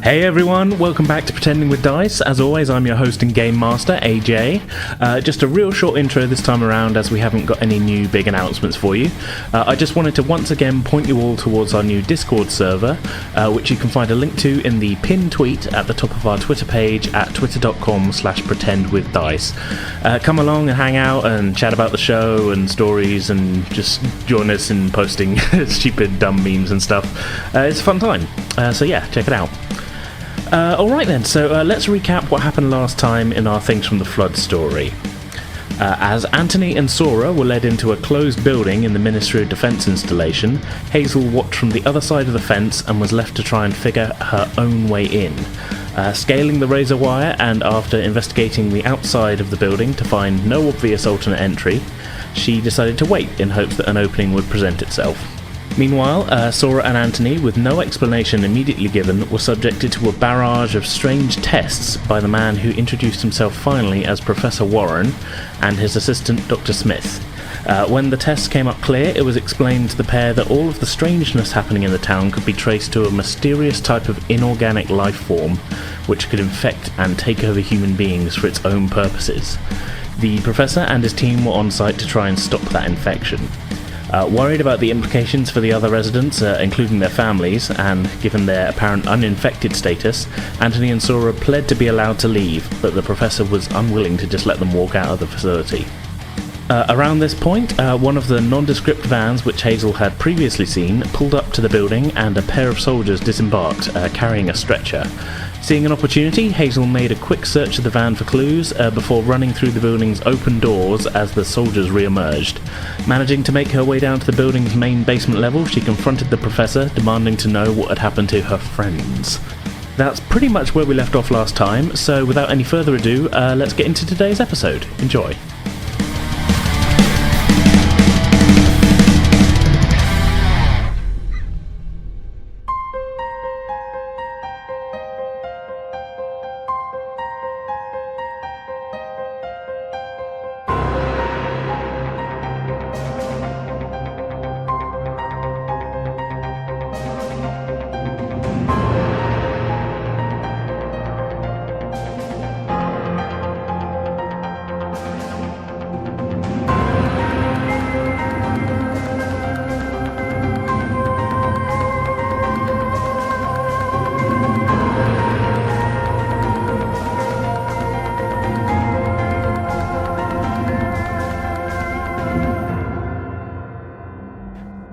Hey everyone, welcome back to Pretending with Dice. As always, I'm your host and game master, AJ. Just a real short intro this time around as we haven't got any new big announcements for you. I just wanted to once again point you all towards our new Discord server, which you can find a link to in the pinned tweet at the top of our Twitter page at twitter.com/pretendwithdice. Come along and hang out and chat about the show and stories and just join us in posting stupid dumb memes and stuff. It's a fun time, so yeah, check it out. Alright then, so let's recap what happened last time in our Things from the Flood story. As Anthony and Sora were led into a closed building in the Ministry of Defence installation, Hazel watched from the other side of the fence and was left to try and figure her own way in. Scaling the razor wire and after investigating the outside of the building to find no obvious alternate entry, she decided to wait in hopes that an opening would present itself. Meanwhile, Sora and Anthony, with no explanation immediately given, were subjected to a barrage of strange tests by the man who introduced himself finally as Professor Warren and his assistant Dr. Smith. When the tests came up clear, it was explained to the pair that all of the strangeness happening in the town could be traced to a mysterious type of inorganic life form which could infect and take over human beings for its own purposes. The professor and his team were on site to try and stop that infection. Worried about the implications for the other residents, including their families, and given their apparent uninfected status, Anthony and Sora pled to be allowed to leave, but the professor was unwilling to just let them walk out of the facility. Around this point, one of the nondescript vans which Hazel had previously seen pulled up to the building and a pair of soldiers disembarked, carrying a stretcher. Seeing an opportunity, Hazel made a quick search of the van for clues before running through the building's open doors as the soldiers re-emerged. Managing to make her way down to the building's main basement level, she confronted the professor, demanding to know what had happened to her friends. That's pretty much where we left off last time, so without any further ado, let's get into today's episode. Enjoy.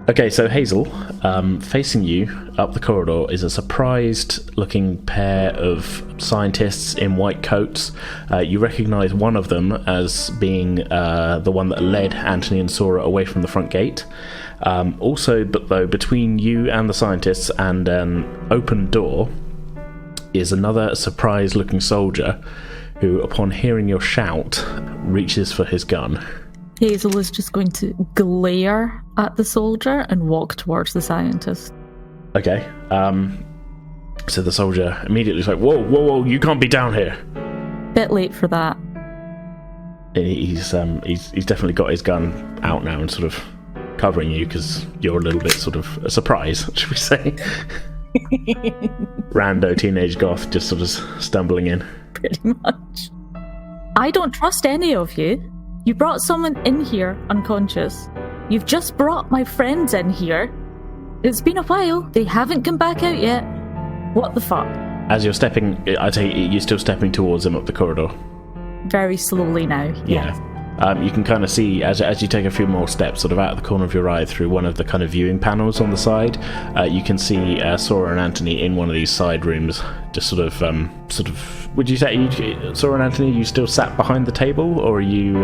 Okay, so Hazel, facing you up the corridor is a surprised-looking pair of scientists in white coats. You recognise one of them as being the one that led Anthony and Sora away from the front gate. But between you and the scientists and an open door is another surprised-looking soldier who, upon hearing your shout, reaches for his gun. Hazel is just going to glare at the soldier and walk towards the scientist. Okay. So the soldier immediately is like, whoa, you can't be down here. Bit late for that. He's definitely got his gun out now and sort of covering you because you're a little bit sort of a surprise, should we say? Rando teenage goth just sort of stumbling in. Pretty much. I don't trust any of you. You brought someone in here unconscious. You've just brought my friends in here. It's been a while. They haven't come back out yet. What the fuck? As you're stepping, I take it you're still stepping towards him up the corridor. Very slowly now. Yeah. You can kind of see, as you take a few more steps, sort of out of the corner of your eye through one of the kind of viewing panels on the side, you can see Sora and Anthony in one of these side rooms, just sort of, would you say, Sora and Anthony, you still sat behind the table, or are you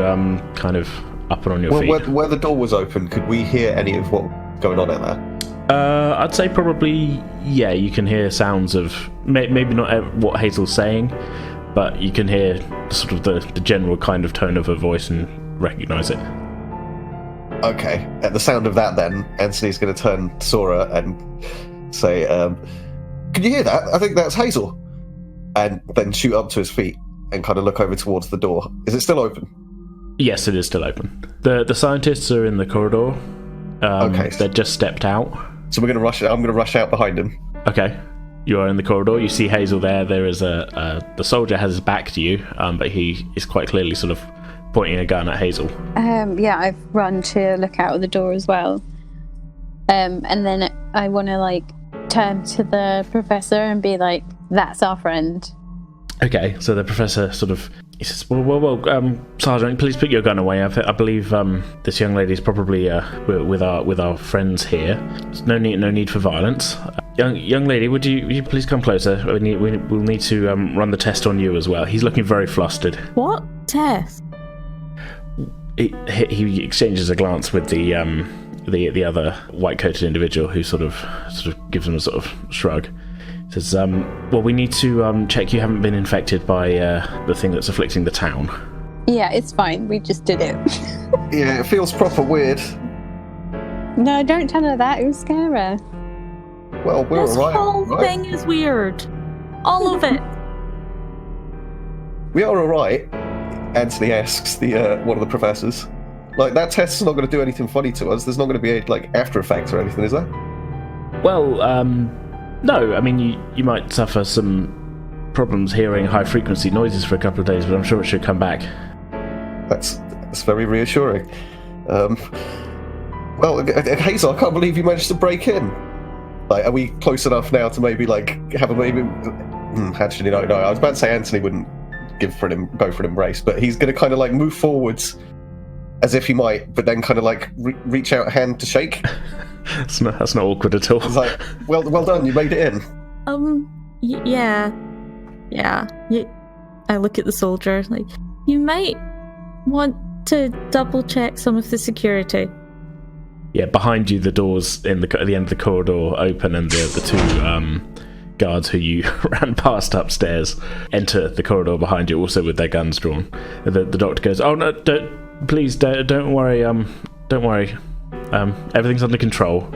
kind of up and on your feet? Where the door was open, could we hear any of what was going on in there? I'd say probably, yeah, you can hear sounds of, maybe not what Hazel's saying, but you can hear sort of the general kind of tone of her voice and recognise it. Okay, at the sound of that then, Anthony's going to turn to Sora and say, can you hear that? I think that's Hazel. And then shoot up to his feet and kind of look over towards the door. Is it still open? Yes, it is still open. The scientists are in the corridor. Okay. They've just stepped out. So we're going to rush. I'm going to rush out behind him. Okay. You are in the corridor. You see Hazel there. There is the soldier has his back to you, but he is quite clearly sort of pointing a gun at Hazel. Yeah, I've run to look out of the door as well. And then I want to, like, turn to the professor and be like, that's our friend. Okay, so the professor sort of... He says, well, Sergeant, please put your gun away. I believe this young lady is probably with our friends here. There's no need for violence. Young lady, would you please come closer? We'll need to run the test on you as well. He's looking very flustered. What test? He exchanges a glance with the other white-coated individual, who sort of gives him a sort of shrug. Says, well, we need to check you haven't been infected by the thing that's afflicting the town. Yeah, it's fine. We just did it. Yeah, it feels proper weird. No, don't tell her that. It will scare her. Well, we're This alright. whole right? thing is weird. All of it. We are alright, Anthony asks the one of the professors. Like, that test's not going to do anything funny to us. There's not going to be any, like, after effects or anything, is there? Well, no. I mean, you might suffer some problems hearing high-frequency noises for a couple of days, but I'm sure it should come back. That's very reassuring. Well, Hazel, I can't believe you managed to break in. Like, are we close enough now to maybe, like, have a maybe... Actually, no. I was about to say Anthony wouldn't go for an embrace, but he's going to kind of, like, move forwards as if he might, but then kind of, like, reach out a hand to shake. That's not awkward at all. It's like, well done, you made it in. Yeah. I look at the soldier, like, you might want to double check some of the security. Yeah, behind you, the doors at the end of the corridor open, and the two guards who you ran past upstairs enter the corridor behind you, also with their guns drawn. The doctor goes, "Oh no, don't worry. Don't worry. Everything's under control.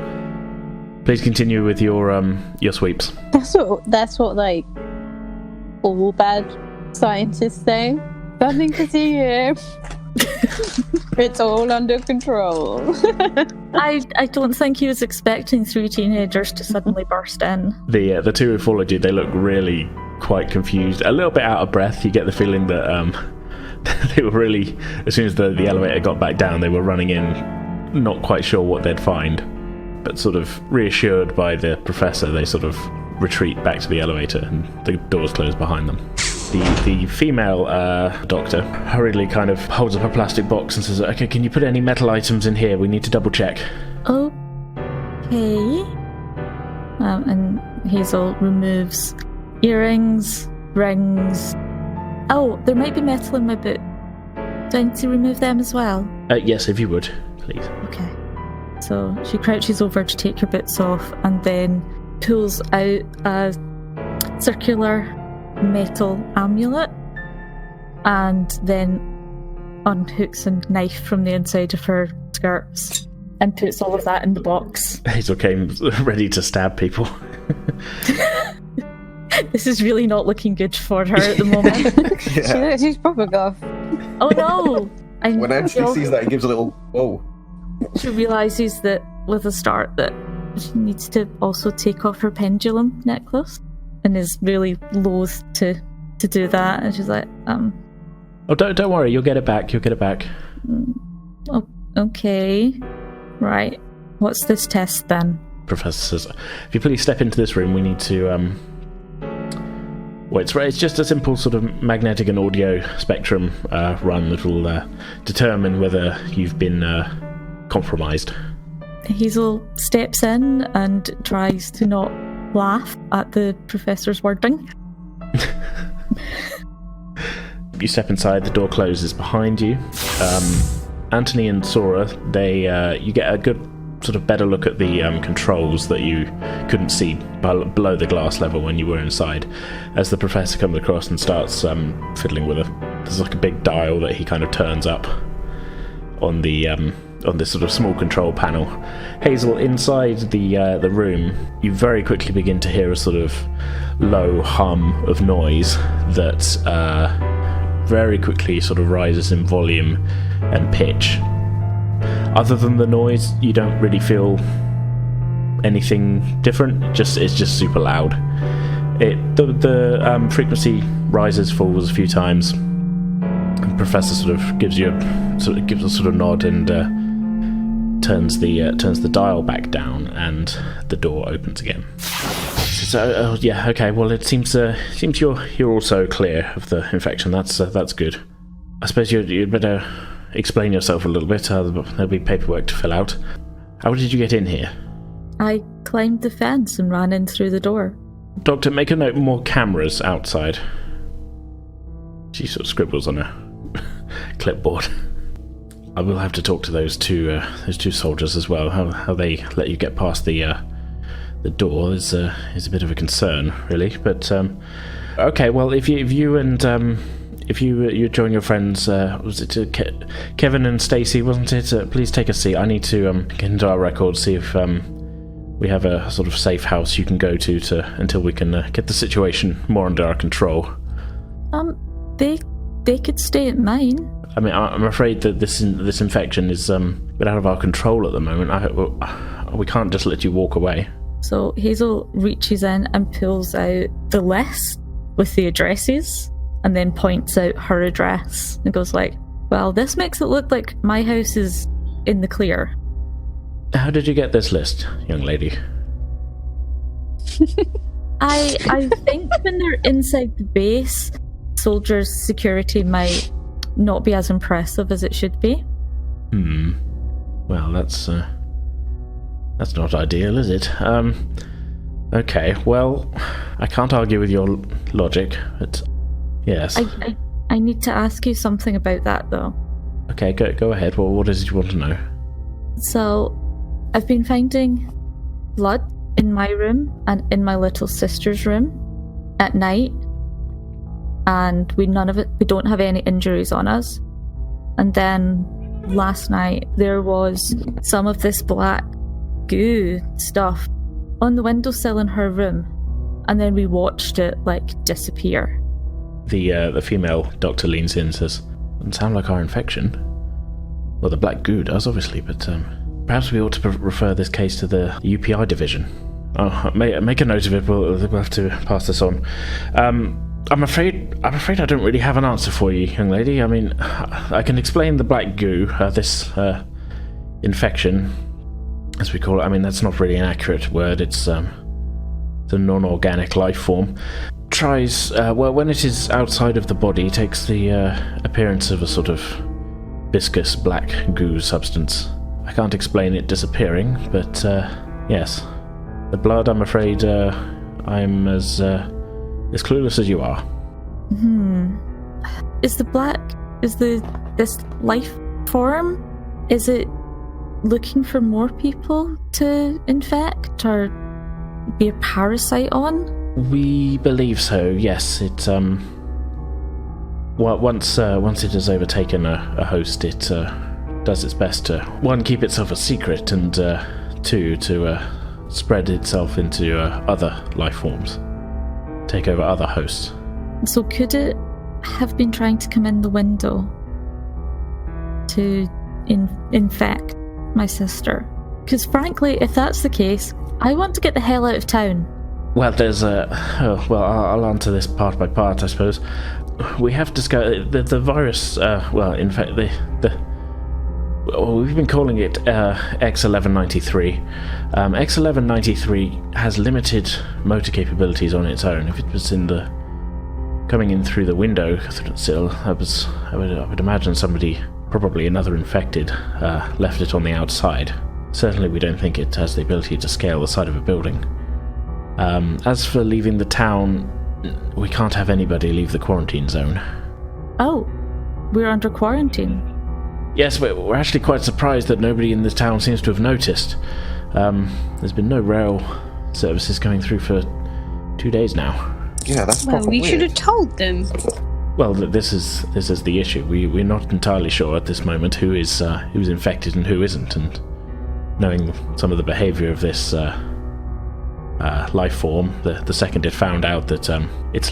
Please continue with your sweeps." That's what like all bad scientists say. Nothing to see here. It's all under control. I don't think he was expecting 3 teenagers to suddenly burst in. The two who followed you, they look really quite confused, a little bit out of breath. You get the feeling that they were really, as soon as the elevator got back down, they were running in, not quite sure what they'd find, but sort of reassured by the professor, they sort of retreat back to the elevator, and the doors close behind them. The female doctor hurriedly kind of holds up a plastic box and says, "Okay, can you put any metal items in here? We need to double check." Okay. And Hazel removes earrings, rings. Oh, there might be metal in my boot. Do I need to remove them as well? Yes, if you would, please. Okay. So she crouches over to take her boots off and then pulls out a circular metal amulet and then unhooks a knife from the inside of her skirts and puts all of that in the box. Hazel came ready to stab people. This is really not looking good for her at the moment. Yeah. She's proper goth. Oh no! When Anthony sees that, he gives a little whoa. She realises that with a start that she needs to also take off her pendulum necklace and is really loath to do that. And she's like, Oh, don't worry, you'll get it back. Oh, okay. Right. What's this test then? Professor says, "If you please step into this room, we need to well, it's just a simple sort of magnetic and audio spectrum run that will determine whether you've been compromised." Hazel steps in and tries to not laugh at the professor's wording. You step inside, the door closes behind you. Anthony and Sora, you get a good sort of better look at the controls that you couldn't see below the glass level when you were inside, as the professor comes across and starts fiddling with there's like a big dial that he kind of turns up on this sort of small control panel. Hazel, inside the room, you very quickly begin to hear a sort of low hum of noise that very quickly sort of rises in volume and pitch. Other than the noise, you don't really feel anything different. It's just super loud. The frequency rises, falls a few times. The professor sort of gives a sort of nod and turns the dial back down, and the door opens again. So yeah, okay. Well, it seems you're also clear of the infection. That's good. I suppose you'd better explain yourself a little bit. There'll be paperwork to fill out. How did you get in here? I climbed the fence and ran in through the door. Doctor, make a note. More cameras outside. She sort of scribbles on a clipboard. I will have to talk to those two soldiers as well. How they let you get past the door is a bit of a concern, really. But okay, well, if you join your friends, was it Kevin and Stacy, wasn't it? Please take a seat. I need to get into our records, see if we have a sort of safe house you can go to until we can get the situation more under our control. They could stay at mine. I mean, I'm afraid that this infection is a bit out of our control at the moment. We can't just let you walk away. So Hazel reaches in and pulls out the list with the addresses, and then points out her address and goes like, well, this makes it look like my house is in the clear. How did you get this list, young lady? I think when they're inside the base, soldiers' security might not be as impressive as it should be. Well, that's not ideal, is it? Okay, well, I can't argue with your logic, but yes. I need to ask you something about that, though. Okay, go ahead. Well, what is it you want to know? So, I've been finding blood in my room and in my little sister's room at night, and we don't have any injuries on us. And then last night there was some of this black goo stuff on the windowsill in her room, and then we watched it disappear. The female doctor leans in and says, "Doesn't sound like our infection." Well, the black goo does, obviously, but perhaps we ought to refer this case to the UPI division. Oh, make a note of it. We'll have to pass this on. I'm afraid I don't really have an answer for you, young lady. I mean, I can explain the black goo, this infection, as we call it. I mean, that's not really an accurate word. It's a non-organic life form. Tries, when it is outside of the body, takes the appearance of a sort of viscous black goo substance. I can't explain it disappearing, but yes. The blood, I'm afraid, I'm as clueless as you are. Is this life form, is it looking for more people to infect or be a parasite on? We believe so, yes. It once it has overtaken a host, it does its best to, one, keep itself a secret, and two, to spread itself into other life forms, take over other hosts. So could it have been trying to come in the window to infect my sister? Because frankly, if that's the case, I want to get the hell out of town. Well, there's I'll answer this part by part, I suppose. We have discovered the virus. In fact, we've been calling it X1193. X1193 has limited motor capabilities on its own. If it was coming in through the window sill, I would imagine somebody, probably another infected, left it on the outside. Certainly, we don't think it has the ability to scale the side of a building. As for leaving the town, we can't have anybody leave the quarantine zone. Oh, we're under quarantine. Yes, we're actually quite surprised that nobody in this town seems to have noticed. There's been no rail services coming through for 2 days now. Yeah, that's probably we weird. should have told them. Well, this is the issue. We're not entirely sure at this moment who's infected and who isn't, and knowing some of the behaviour of this life form, the second it found out that its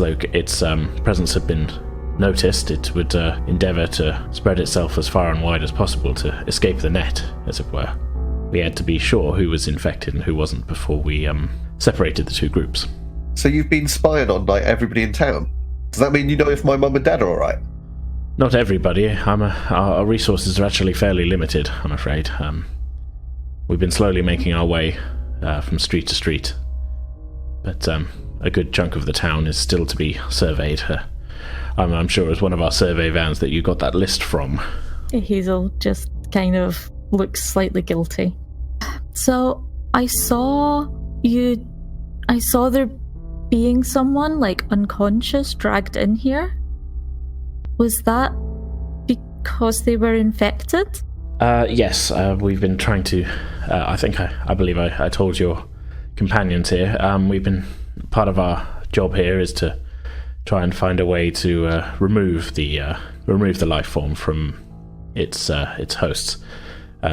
presence had been noticed, it would endeavour to spread itself as far and wide as possible to escape the net, as it were. we had to be sure who was infected and who wasn't before we separated the two groups. So you've been spying on like everybody in town? Does that mean you know if my mum and dad are alright? Not everybody. Our resources are actually fairly limited, I'm afraid. We've been slowly making our way from street to street, but a good chunk of the town is still to be surveyed. I'm sure it was one of our survey vans that you got that list from. Hazel just kind of looks slightly guilty. So I saw there being someone like unconscious dragged in here. Was that because they were infected? Yes, we've been trying to. I believe I told your companions here. Part of our job here is to try and find a way to remove the life form from its hosts.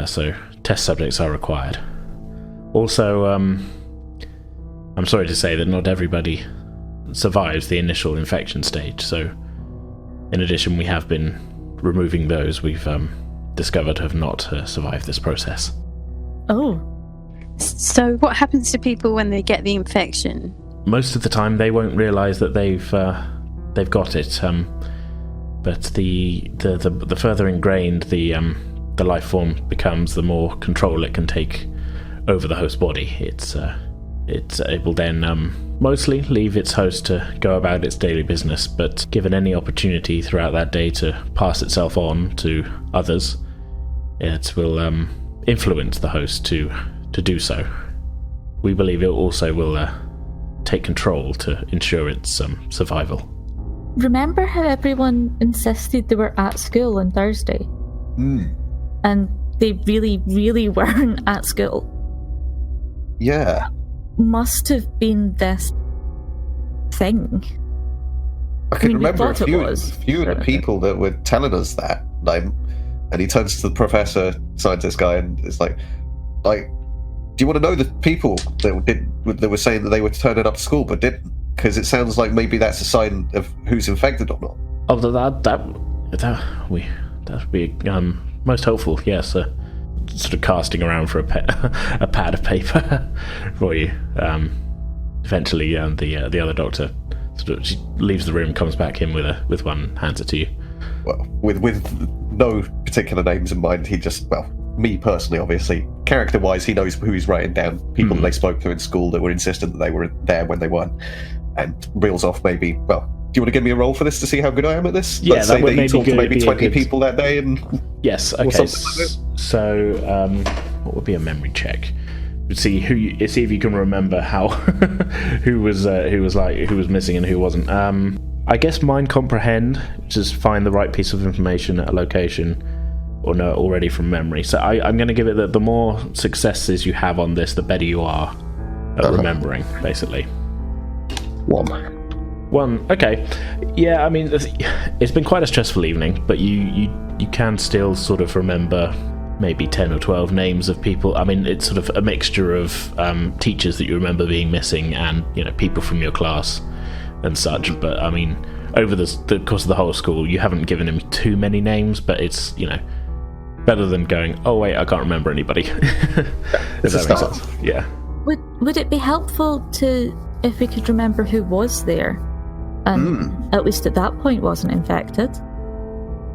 So test subjects are required. Also, I'm sorry to say that not everybody survives the initial infection stage. So, in addition, we have been removing those we've discovered have not survived this process. Oh. So what happens to people when they get the infection? Most of the time, they won't realise that they've got it. But the further ingrained the life form becomes, the more control it can take over the host body. It will then mostly leave its host to go about its daily business, but given any opportunity throughout that day to pass itself on to others, it will influence the host to do so. We believe it also will take control to ensure its survival. Remember how everyone insisted they were at school on Thursday? And they really, really weren't at school? Yeah. Must have been this thing. I can remember a we thought few it was. of the people that were telling us that name, and he turns to the professor, scientist guy, and it's like, do you want to know the people that were saying that they were turning up to school but didn't? Because it sounds like maybe that's a sign of who's infected or not. Oh, that would be most helpful. Yes, sort of casting around for a pad of paper for you. Eventually, the other doctor she leaves the room, comes back in with one, hands it to you. Well, with no particular names in mind, he just, me personally, obviously, character-wise, he knows who he's writing down, people that they spoke to in school that were insistent that they were there when they weren't, and reels off maybe, do you want to give me a roll for this to see how good I am at this? Yeah, Let's that say would that you talked to maybe 20 people that day, and yes, okay. So, what would be a memory check? See if you can remember how who was missing and who wasn't. I guess mind comprehend, which is find the right piece of information at a location, or know it already from memory. So I'm going to give it that the more successes you have on this, the better you are at remembering, basically. One. Okay. Yeah, I mean, it's been quite a stressful evening, but you can still sort of remember maybe 10 or 12 names of people. I mean, it's sort of a mixture of teachers that you remember being missing and, people from your class and such. But, I mean, over the course of the whole school, you haven't given him too many names, but it's, better than going, oh, wait, I can't remember anybody. It's a start. Yeah. Would it be helpful if we could remember who was there and at least at that point wasn't infected?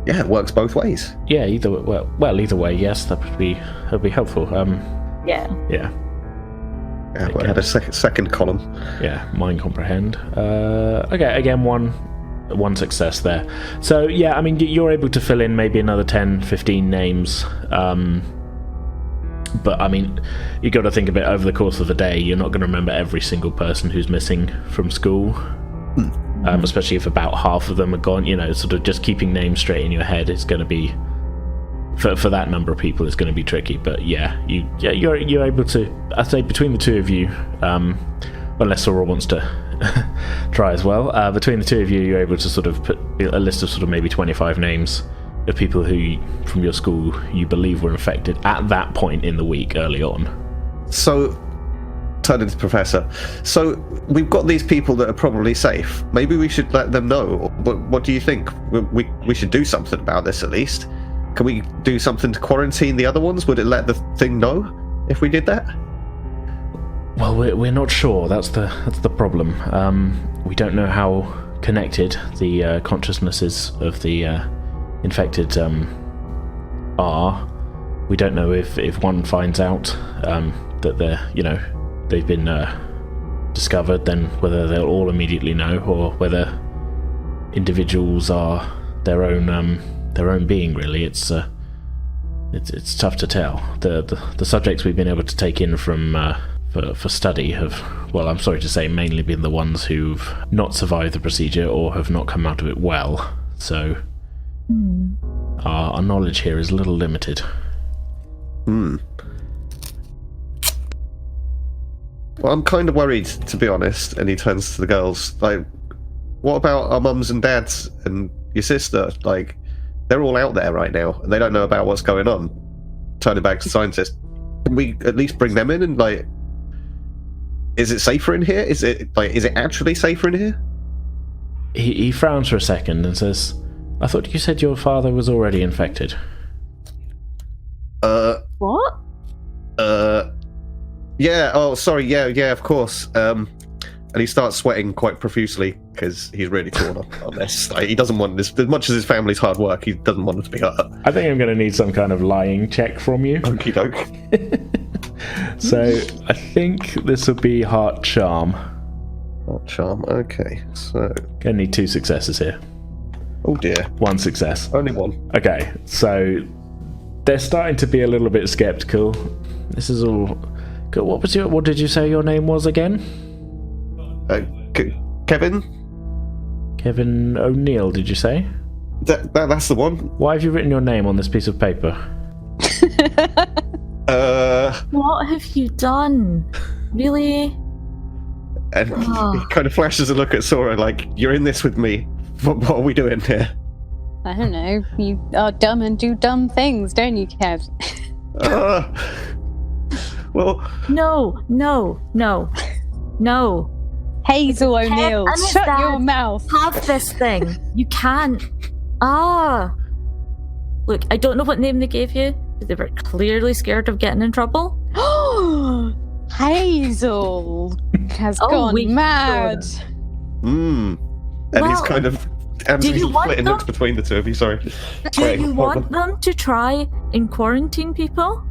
Yeah, it works both ways. Yeah, either way, yes, that would be helpful. Yeah. Yeah, we had a second column. Yeah, mind comprehend. Okay, again, one success there. So, yeah, I mean, you're able to fill in maybe another 10, 15 names. But, I mean, you got to think of it over the course of the day. You're not going to remember every single person who's missing from school. Especially if about half of them are gone, sort of just keeping names straight in your head is going to be, for that number of people, it's going to be tricky. But you're able to, I'd say between the two of you, unless Sora wants to try as well, between the two of you, you're able to sort of put a list of sort of maybe 25 names of people who, from your school, you believe were infected at that point in the week early on. So, turning to the professor, so we've got these people that are probably safe. Maybe we should let them know. What do you think? We should do something about this at least. Can we do something to quarantine the other ones? Would it let the thing know? if we did that? Well, we're not sure. That's the problem. We don't know how connected the consciousnesses of the infected are. We don't know if one finds out that they've been discovered, then whether they'll all immediately know, or whether individuals are their own being. Really, it's tough to tell. The subjects we've been able to take in from for study have, well, I'm sorry to say, mainly been the ones who've not survived the procedure or have not come out of it well. So our knowledge here is a little limited. Well, I'm kind of worried, to be honest. And he turns to the girls. Like, what about our mums and dads and your sister? Like, they're all out there right now, and they don't know about what's going on. Turning back to the scientist, can we at least bring them in? And like, is it safer in here? Is it actually safer in here? He frowns for a second and says, "I thought you said your father was already infected." What? Yeah, oh, sorry, yeah, of course. And he starts sweating quite profusely because he's really torn up on this. Like, he doesn't want this, as much as his family's hard work, he doesn't want it to be hurt. I think I'm going to need some kind of lying check from you. Okie doke. So, I think this will be heart charm. Heart charm, okay, so... Gonna need 2 successes here. Oh dear. 1 success. Only 1. Okay, so they're starting to be a little bit skeptical. This is all... What did you say your name was again? Kevin? Kevin O'Neill, did you say? That's the one. Why have you written your name on this piece of paper? What have you done? Really? And he kind of flashes a look at Sora like, you're in this with me. What are we doing here? I don't know. You are dumb and do dumb things, don't you, Kev? Well... No. Hazel O'Neill, shut your mouth. Have this thing. You can't. Look, I don't know what name they gave you, but they were clearly scared of getting in trouble. Hazel has gone mad. And he's kind of split and looks between the two of you, sorry. Do you want them to try and quarantine people?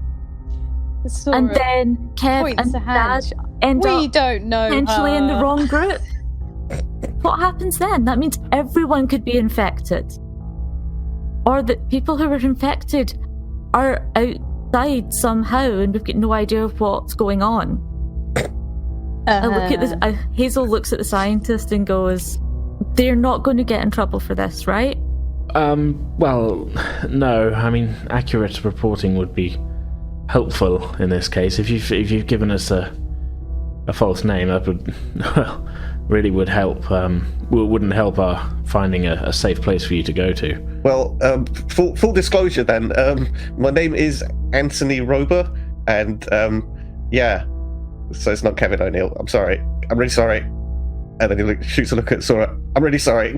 Sora and then Kev and Dad end up don't know potentially in the wrong group? What happens then? That means everyone could be infected. Or that people who are infected are outside somehow and we've got no idea of what's going on. I look at this. Hazel looks at the scientist and goes, "They're not going to get in trouble for this, right?" Well, no. I mean, accurate reporting would be helpful in this case. If you've given us a false name, that would really would help. Wouldn't help our finding a safe place for you to go to. Well, full disclosure then. My name is Anthony Rober, and yeah, so it's not Kevin O'Neill. I'm sorry. I'm really sorry. And then he shoots a look at Sora. I'm really sorry.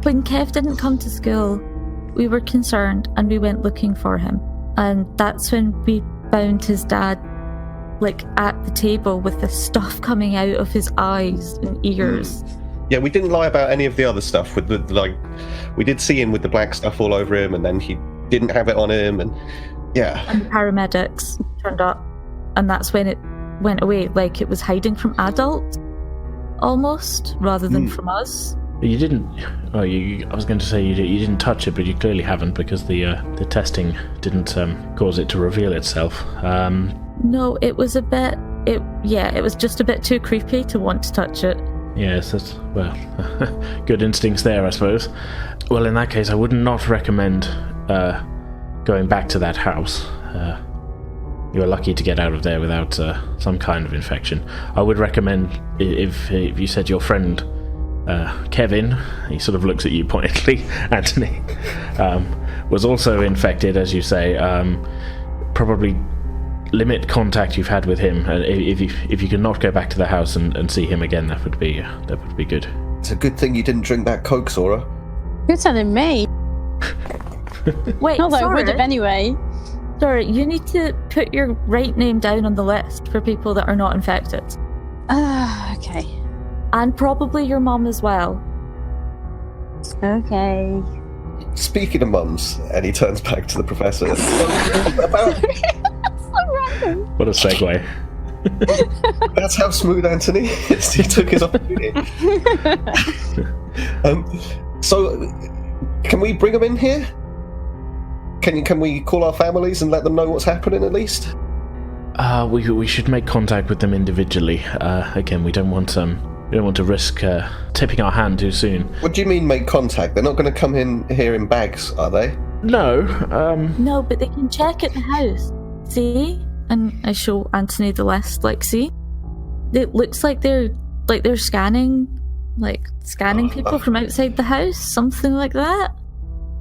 When Kev didn't come to school, we were concerned and we went looking for him. And that's when we found his dad, like, at the table with the stuff coming out of his eyes and ears. Yeah, we didn't lie about any of the other stuff. With the, like, we did see him with the black stuff all over him, and then he didn't have it on him, and yeah. And the paramedics turned up, and that's when it went away. Like, it was hiding from adults, almost, rather than from us. You didn't. Oh, I was going to say you didn't touch it, but you clearly haven't because the testing didn't cause it to reveal itself. No, it was a bit. It was just a bit too creepy to want to touch it. Yes, that's, well, good instincts there, I suppose. Well, in that case, I would not recommend going back to that house. You were lucky to get out of there without some kind of infection. I would recommend if you said your friend. Kevin, he sort of looks at you pointedly, Anthony, was also infected, as you say. Probably limit contact you've had with him. If you can not go back to the house and see him again, that would be good. It's a good thing you didn't drink that Coke, Sora. You're telling me. Wait, Not that I would Sora, have anyway. Sora, you need to put your right name down on the list for people that are not infected. Okay. And probably your mum as well. Okay. Speaking of mums, and he turns back to the professor. About, What a segue. that's how smooth Anthony is. He took his opportunity. So, can we bring them in here? Can we call our families and let them know what's happening at least? We should make contact with them individually. Again, we don't want to risk tipping our hand too soon. What do you mean make contact? They're not going to come in here in bags, are they? No. No, but they can check at the house. See? And I show Anthony the list. Like, see? It looks like they're scanning people from outside the house, something like that.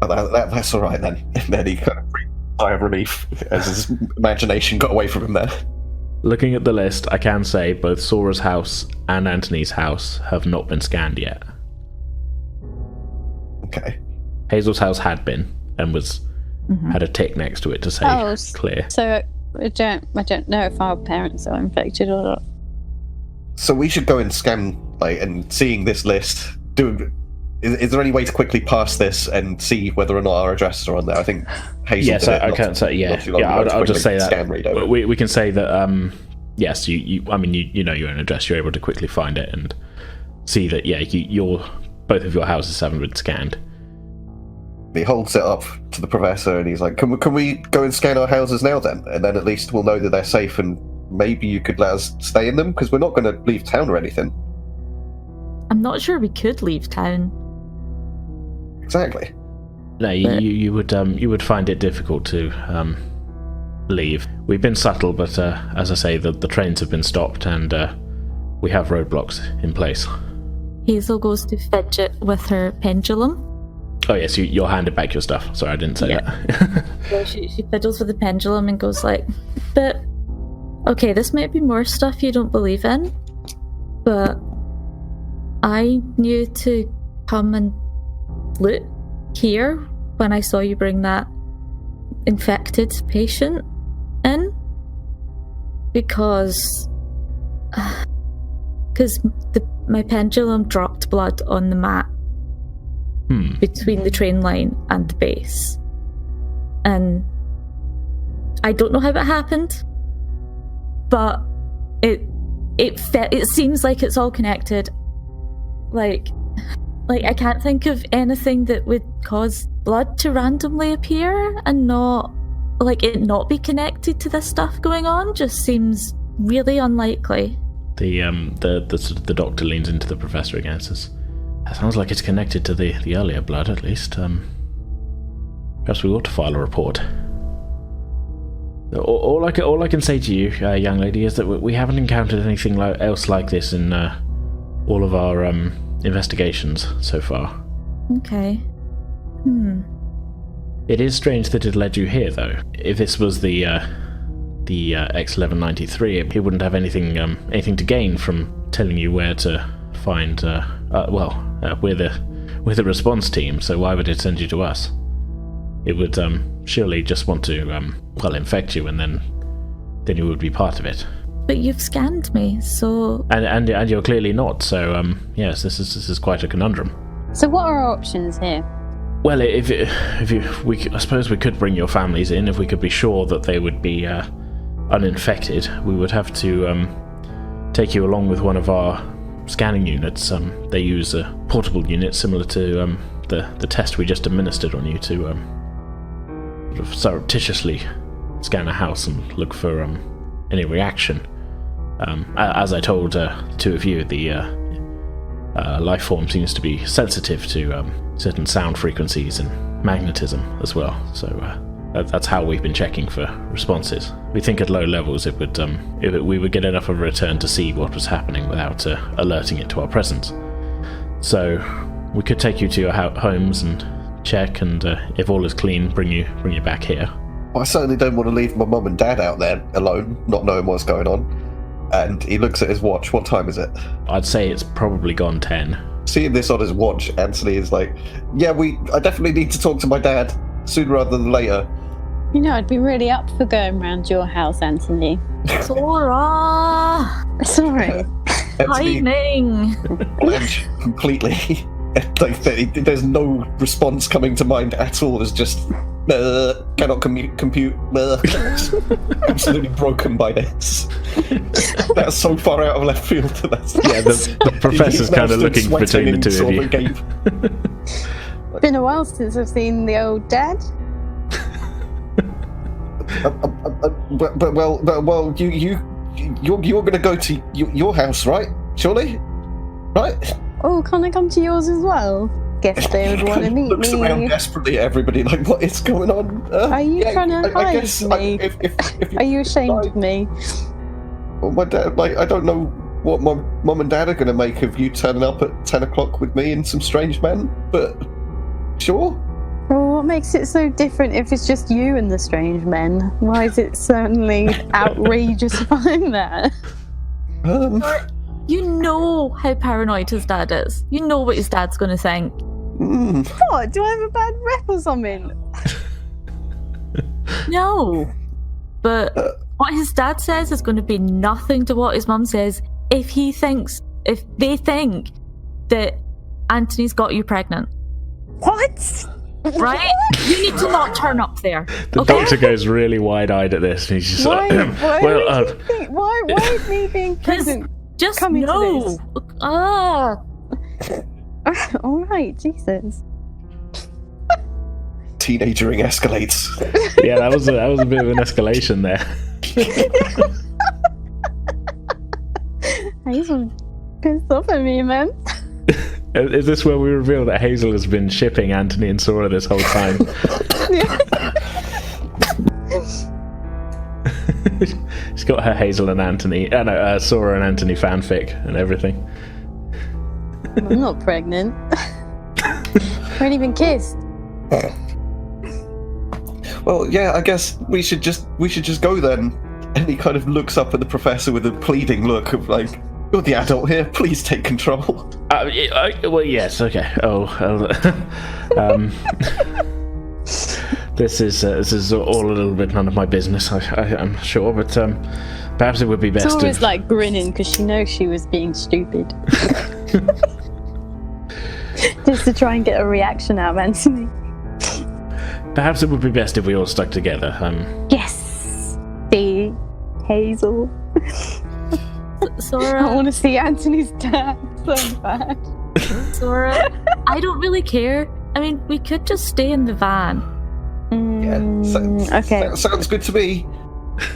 Oh, that's all right then. And then he kind of breathed a sigh of relief as his imagination got away from him there. Looking at the list, I can say both Sora's house and Anthony's house have not been scanned yet. Okay. Hazel's house had been and had a tick next to it to say clear. So I don't know if our parents are infected or not. So we should go and scan, and seeing this list. Is there any way to quickly pass this and see whether or not our addresses are on there? I think Hazel. Yes, I can't say. Yeah, I'll just say that. We can say that. Yes, you know your own address. You're able to quickly find it and see that. Yeah, both of your houses haven't been scanned. He holds it up to the professor and he's like, "Can we go and scan our houses now then? And then at least we'll know that they're safe and maybe you could let us stay in them because we're not going to leave town or anything." I'm not sure we could leave town. Exactly. No, you would find it difficult to leave. We've been subtle, but as I say, the trains have been stopped and we have roadblocks in place. Hazel goes to fidget with her pendulum. Oh yes, you'll hand it back your stuff. Sorry, I didn't say that. So she fiddles with the pendulum and goes like, "But okay, this might be more stuff you don't believe in, but I knew to come and look here when I saw you bring that infected patient in because my pendulum dropped blood on the mat between the train line and the base, and I don't know how it happened, but it seems like it's all connected. Like I can't think of anything that would cause blood to randomly appear and not be connected to this stuff going on. Just seems really unlikely. The doctor leans into the professor again and says, "That sounds like it's connected to the earlier blood, at least. Perhaps we ought to file a report." All I can say to you, young lady, is that we haven't encountered anything else like this in all of our investigations so far. Okay. It is strange that it led you here, though. If this was the X1193, he wouldn't have anything to gain from telling you where to find. We're the response team, so why would it send you to us? It would surely just want to infect you, and then you would be part of it. But you've scanned me, so... And you're clearly not, so, yes, this is quite a conundrum. So what are our options here? Well, I suppose we could bring your families in if we could be sure that they would be uninfected. We would have to take you along with one of our scanning units. They use a portable unit similar to the test we just administered on you to sort of surreptitiously scan a house and look for any reaction. As I told two of you, the life form seems to be sensitive to certain sound frequencies and magnetism as well. So that's how we've been checking for responses. We think at low levels we would get enough of a return to see what was happening without alerting it to our presence. So we could take you to your homes and check, and if all is clean, bring you back here. Well, I certainly don't want to leave my mum and dad out there alone, not knowing what's going on. And he looks at his watch. What time is it? I'd say it's probably gone 10. Seeing this on his watch, Anthony is like, "Yeah, I definitely need to talk to my dad." sooner rather than later. You know, I'd be really up for going round your house, Anthony. Sora! Sorry. Anthony Timing! blanched completely. There's no response coming to mind at all. There's just cannot compute. Absolutely broken by this. That's so far out of left field. The professor's kind of looking between the two of you. Been a while since I've seen the old dad. Well, you're going to go to your house, right? Surely, right? Oh, can I come to yours as well? Guess they would want to meet Looks me. around desperately at everybody, like, what is going on? Are you trying to hide me? If Are you ashamed of me? Well, my dad, I don't know what my mum and dad are going to make of you turning up at 10 o'clock with me and some strange men, but sure. Well, what makes it so different if it's just you and the strange men? Why is it suddenly outrageous if I'm there? You know how paranoid his dad is. You know what his dad's going to think. What? Do I have a bad rep or something? No. But what his dad says is going to be nothing to what his mum says if they think that Anthony's got you pregnant. What? Right? You need to not turn up there. The doctor goes really wide-eyed at this, and he's just Why well, is me being pregnant? Just coming to no. this? All right, Jesus. Teenagering escalates. Yeah, that was a bit of an escalation there. Hazel pissed off at me, man. Is this where we reveal that Hazel has been shipping Anthony and Sora this whole time? She's got her Hazel and Anthony, Sora and Anthony fanfic and everything. I'm not pregnant. I haven't even kissed. Well, yeah, I guess we should just go then. And he kind of looks up at the professor with a pleading look of like, "You're the adult here. Please take control." Well, yes, okay. This is all a little bit none of my business. I'm sure, but perhaps it would be best. Sora's like grinning because she knows she was being stupid, just to try and get a reaction out of Anthony. Perhaps it would be best if we all stuck together. Yes, see, Hazel. Sora, I want to see Anthony's dad so bad. Sora, I don't really care. I mean, we could just stay in the van. Okay. Sounds good to me.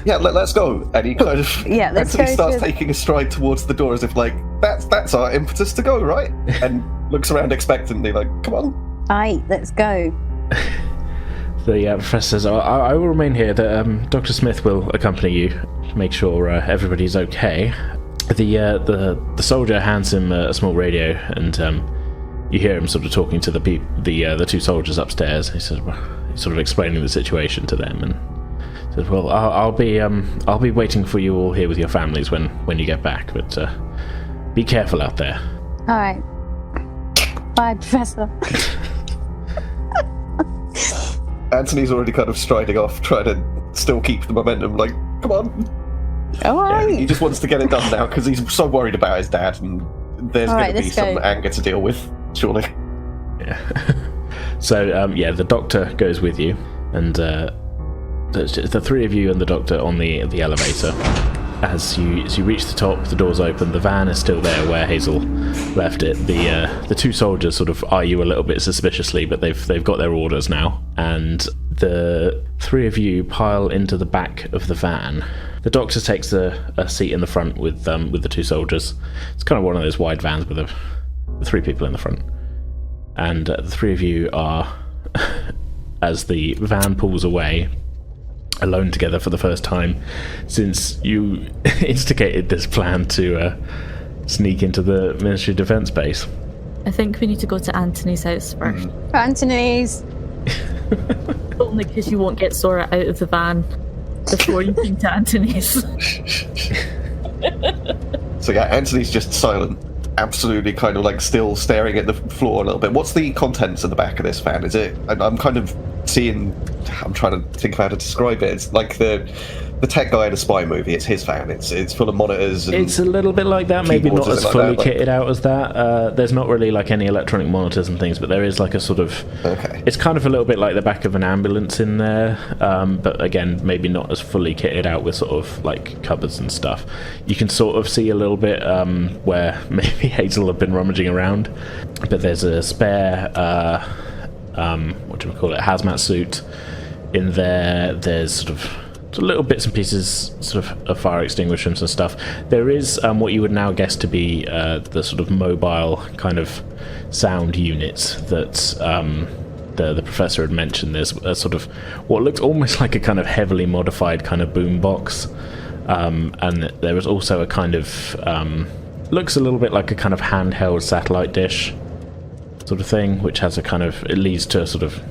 Yeah, let's go. And he kind of let's Anthony go starts to... taking a stride towards the door as if like that's our impetus to go, right? And looks around expectantly, like, come on. Aye, let's go. The professor says, I will remain here. Dr. Smith will accompany you to make sure everybody's okay. The soldier hands him a small radio, and you hear him sort of talking to the two soldiers upstairs. He says, he's sort of explaining the situation to them, and says, "Well, I'll be waiting for you all here with your families when you get back. But be careful out there." All right. Bye, Professor. Anthony's already kind of striding off, trying to still keep the momentum. Like, come on. All right. Yeah, he just wants to get it done now because he's so worried about his dad, and there's going to be some anger to deal with, surely. Yeah. So, the doctor goes with you, and the three of you and the doctor on the elevator. As you reach the top, the doors open. The van is still there where Hazel left it. The two soldiers sort of eye you a little bit suspiciously, but they've got their orders now. And the three of you pile into the back of the van. The doctor takes a seat in the front with the two soldiers. It's kind of one of those wide vans with the three people in the front. And the three of you are, as the van pulls away, alone together for the first time since you instigated this plan to sneak into the Ministry of Defence base. I think we need to go to Anthony's house first. Anthony's. Only because you won't get Sora out of the van before you come to Anthony's. So yeah, Anthony's just silent, absolutely kind of like still staring at the floor a little bit. What's the contents of the back of this van? Is it? I'm kind of seeing. I'm trying to think of how to describe it. It's like the tech guy in a spy movie. It's his van. It's full of monitors. And it's a little bit like that. Maybe not as fully kitted out as that. There's not really like any electronic monitors and things, but there is like a sort of. Okay. It's kind of a little bit like the back of an ambulance in there, but again, maybe not as fully kitted out with sort of like cupboards and stuff. You can sort of see a little bit where maybe Hazel have been rummaging around, but there's a spare what do we call it? Hazmat suit in there. There's sort of little bits and pieces, sort of fire extinguishers and stuff. There is what you would now guess to be the sort of mobile kind of sound units that the professor had mentioned. There's a sort of what looks almost like a kind of heavily modified kind of boom box, and there is also a kind of looks a little bit like a kind of handheld satellite dish sort of thing, which has a kind of, it leads to a sort of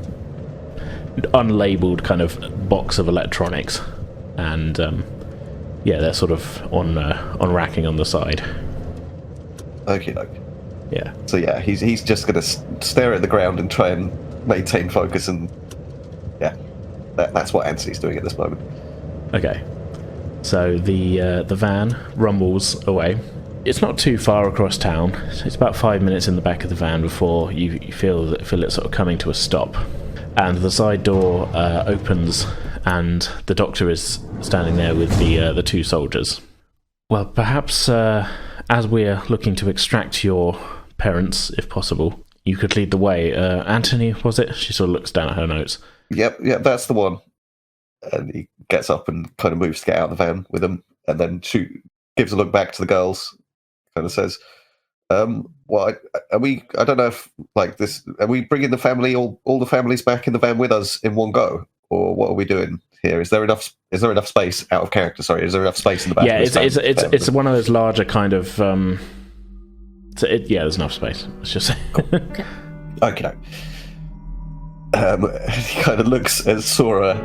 unlabeled kind of box of electronics, and yeah, they're sort of on racking on the side. Okay. Yeah. So yeah, he's just gonna stare at the ground and try and maintain focus, and yeah, that's what Anthony's doing at this moment. Okay. So the van rumbles away. It's not too far across town. It's about 5 minutes in the back of the van before you feel it sort of coming to a stop. And the side door opens, and the doctor is standing there with the two soldiers. Well, perhaps as we're looking to extract your parents, if possible, you could lead the way. Anthony, was it? She sort of looks down at her notes. Yep, that's the one. And he gets up and kind of moves to get out of the van with them, and then gives a look back to the girls, kind of says, well, are we, I don't know if, like this, are we bringing the family, all the families back in the van with us in one go? Or what are we doing here? Is there enough space, out of character, sorry, is there enough space in the back? Yeah, it's one of those larger kind of, yeah, there's enough space, let's just say. Cool. Okay. He kind of looks at Sora,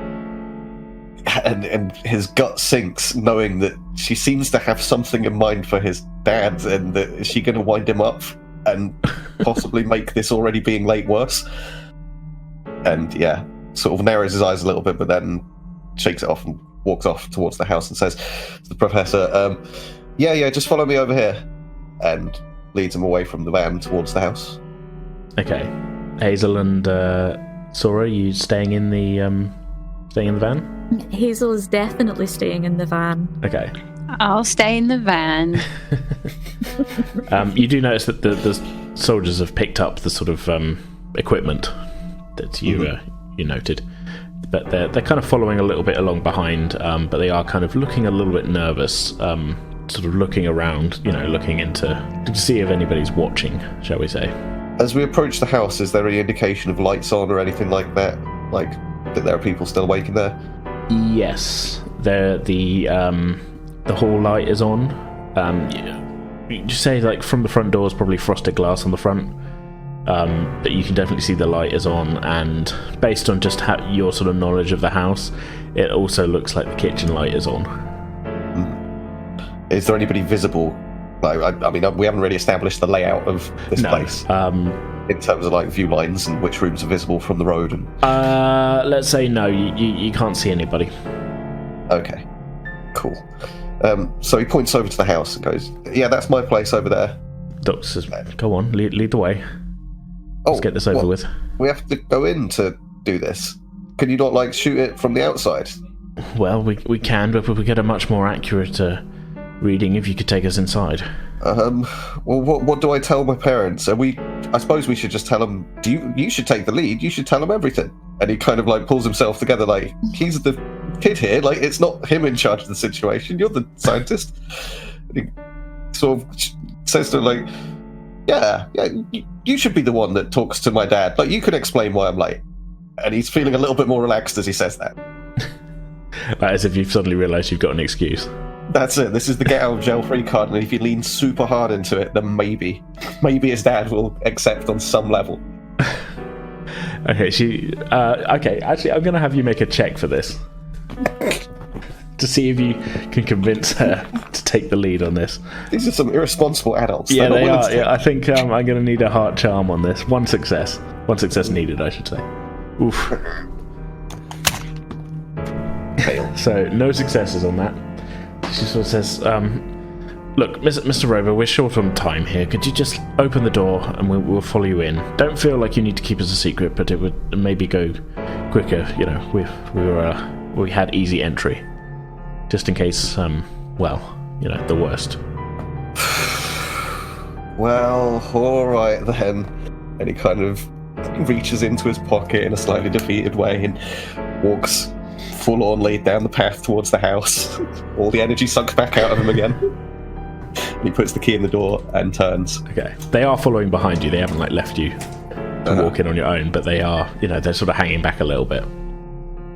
and his gut sinks, knowing that she seems to have something in mind for his dad, and that is she going to wind him up and possibly make this already being late worse? And yeah, sort of narrows his eyes a little bit, but then shakes it off and walks off towards the house and says to the professor, yeah, just follow me over here, and leads him away from the van towards the house. Okay. Hazel and Sora, you staying in the van? Hazel is definitely staying in the van. Okay. I'll stay in the van. You do notice that the soldiers have picked up the sort of equipment that you noted, but they're kind of following a little bit along behind, but they are kind of looking a little bit nervous, sort of looking around, looking to see if anybody's watching, shall we say. As we approach the house, is there any indication of lights on or anything like that? Like that there are people still awake in there? Yes, the hall light is on. You say like from the front door is probably frosted glass on the front, but you can definitely see the light is on. And based on just your sort of knowledge of the house, it also looks like the kitchen light is on. Is there anybody visible? Like, I mean, we haven't really established the layout of this place in terms of like view lines and which rooms are visible from the road. And let's say no, you can't see anybody. Okay, cool. So he points over to the house and goes, "Yeah, that's my place over there." Doctor says, "Go on, lead the way. Let's get this over with." We have to go in to do this. Can you not like shoot it from the outside? Well, we can, but we get a much more accurate reading if you could take us inside. Well, what do I tell my parents? I suppose we should just tell them, you should take the lead, you should tell them everything. And he kind of like pulls himself together, like, he's the kid here, like, it's not him in charge of the situation, you're the scientist. And he sort of says to him, like, yeah, you should be the one that talks to my dad, like, you can explain why I'm late. And he's feeling a little bit more relaxed as he says that. As if you've suddenly realised you've got an excuse. That's it. This is the get out of jail free card, and if you lean super hard into it, then maybe his dad will accept on some level. Okay, okay, actually, I'm going to have you make a check for this. To see if you can convince her to take the lead on this. These are some irresponsible adults. Yeah, they are. Yeah, I think I'm going to need a heart charm on this. One success. One success needed, I should say. Oof. fail. So no successes on that. She sort of says, look, Mr. Rover, we're short on time here. Could you just open the door and we'll follow you in? Don't feel like you need to keep us a secret, but it would maybe go quicker. You know, we had easy entry, just in case. The worst. Well, all right then. And he kind of reaches into his pocket in a slightly defeated way and walks forlornly down the path towards the house. All the energy sunk back out of him again. And he puts the key in the door and turns. Okay. They are following behind you. They haven't left you to walk in on your own, but they are, they're sort of hanging back a little bit.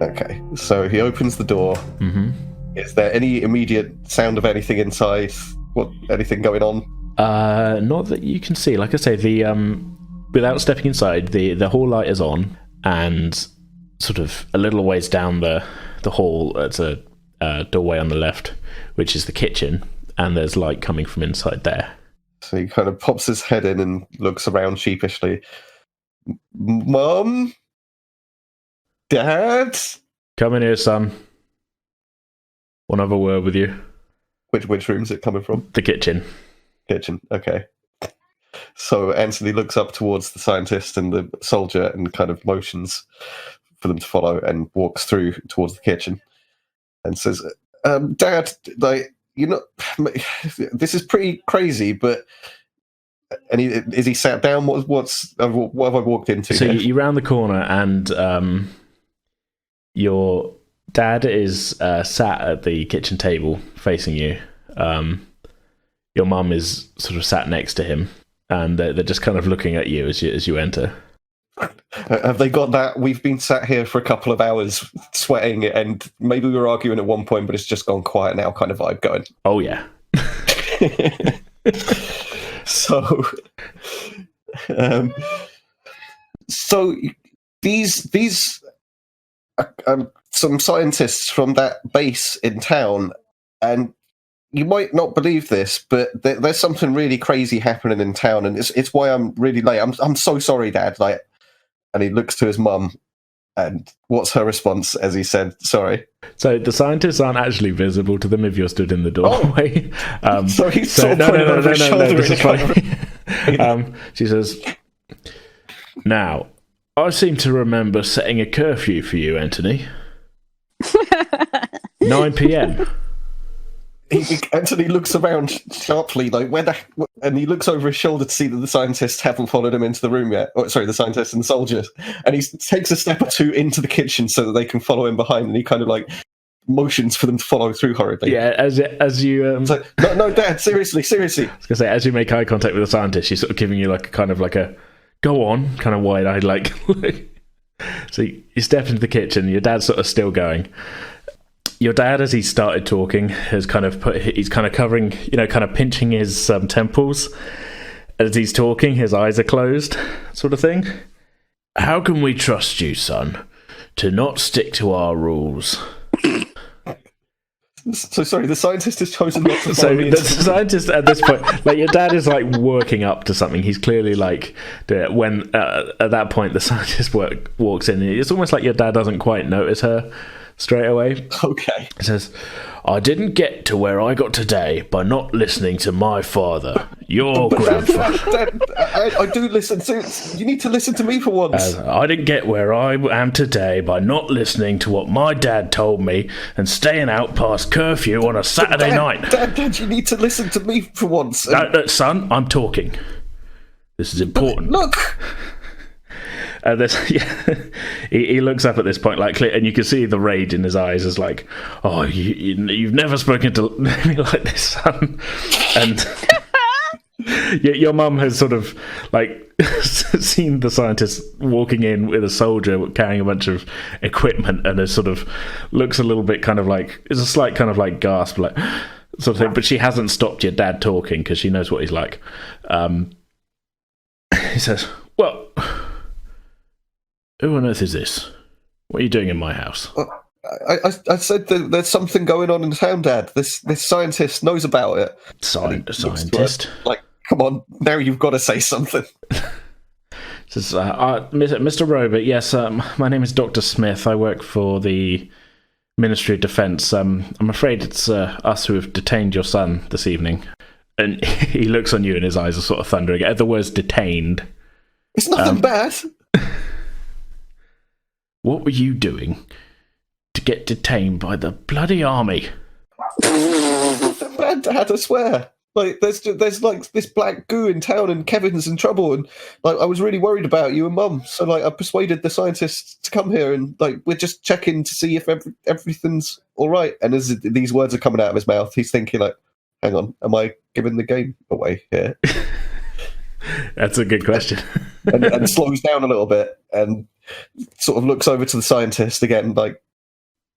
Okay. So he opens the door. Mm-hmm. Is there any immediate sound of anything inside? Anything going on? Not that you can see. Like I say, without stepping inside, the hall light is on, and sort of a little ways down the hall, it's a doorway on the left, which is the kitchen, and there's light coming from inside there. So he kind of pops his head in and looks around sheepishly. Mum? Dad? Come in here, son. Want to have a word with you? Which room's it coming from? The kitchen. Kitchen, okay. So Anthony looks up towards the scientist and the soldier and kind of motions for them to follow and walks through towards the kitchen and says, Dad, this is pretty crazy, but... And is he sat down? What have I walked into? So you round the corner and your dad is sat at the kitchen table facing you. Your mum is sort of sat next to him, and they're just kind of looking at you as you enter. Have they got that? We've been sat here for a couple of hours sweating, and maybe we were arguing at one point, but it's just gone quiet now kind of vibe going. Oh, yeah. So these some scientists from that base in town, and you might not believe this, but there's something really crazy happening in town, and it's why I'm really late. I'm so sorry, Dad. And he looks to his mum, and what's her response as he said, sorry? So the scientists aren't actually visible to them if you're stood in the doorway. So he's sort of pointing over his shoulder. This is funny. She says, now, I seem to remember setting a curfew for you, Anthony. 9 p.m. Anthony looks around sharply, and he looks over his shoulder to see that the scientists haven't followed him into the room yet. The scientists and the soldiers. And he takes a step or two into the kitchen so that they can follow him behind, and he kind of motions for them to follow through hurriedly. Yeah, as you... no, Dad, seriously. I was going to say, as you make eye contact with the scientist, she's sort of giving you a go on, kind of wide-eyed, So you step into the kitchen, your dad's sort of still going. Your dad, as he started talking, he's kind of covering, kind of pinching his temples as he's talking. His eyes are closed, sort of thing. How can we trust you, son, to not stick to our rules? So sorry, the scientist has chosen not to. So the scientist at this point, your dad is working up to something. He's clearly when at that point the scientist walks in. It's almost like your dad doesn't quite notice her straight away. Okay. It says, I didn't get to where I got today by not listening to my father, your grandfather. Dad, I do listen to... You need to listen to me for once. I didn't get where I am today by not listening to what my dad told me and staying out past curfew on a Saturday night. Dad, you need to listen to me for once. No, son, I'm talking. This is important. Look... He looks up at this point, and you can see the rage in his eyes. Is oh, you've never spoken to me like this, son. And your mum has sort of seen the scientist walking in with a soldier carrying a bunch of equipment, and is sort of looks a little bit kind of it's a slight kind of gasp, sort of thing. But she hasn't stopped your dad talking because she knows what he's like. He says, "Well, who on earth is this? What are you doing in my house?" I said that there's something going on in town, Dad. This scientist knows about it. Scientist? Come on, now you've got to say something. Says, Mr. Robert, yes, my name is Dr. Smith. I work for the Ministry of Defence. I'm afraid it's us who have detained your son this evening. And he looks on you and his eyes are sort of thundering at the words detained. It's nothing bad. What were you doing to get detained by the bloody army? Nothing bad, Dad, I swear. Like, there's like this black goo in town, and Kevin's in trouble, and like I was really worried about you and Mum, so like I persuaded the scientists to come here, and like we're just checking to see if everything's all right. And as these words are coming out of his mouth, he's thinking like, "Hang on, am I giving the game away here?" That's a good question. and slows down a little bit, and sort of looks over to the scientist again, like.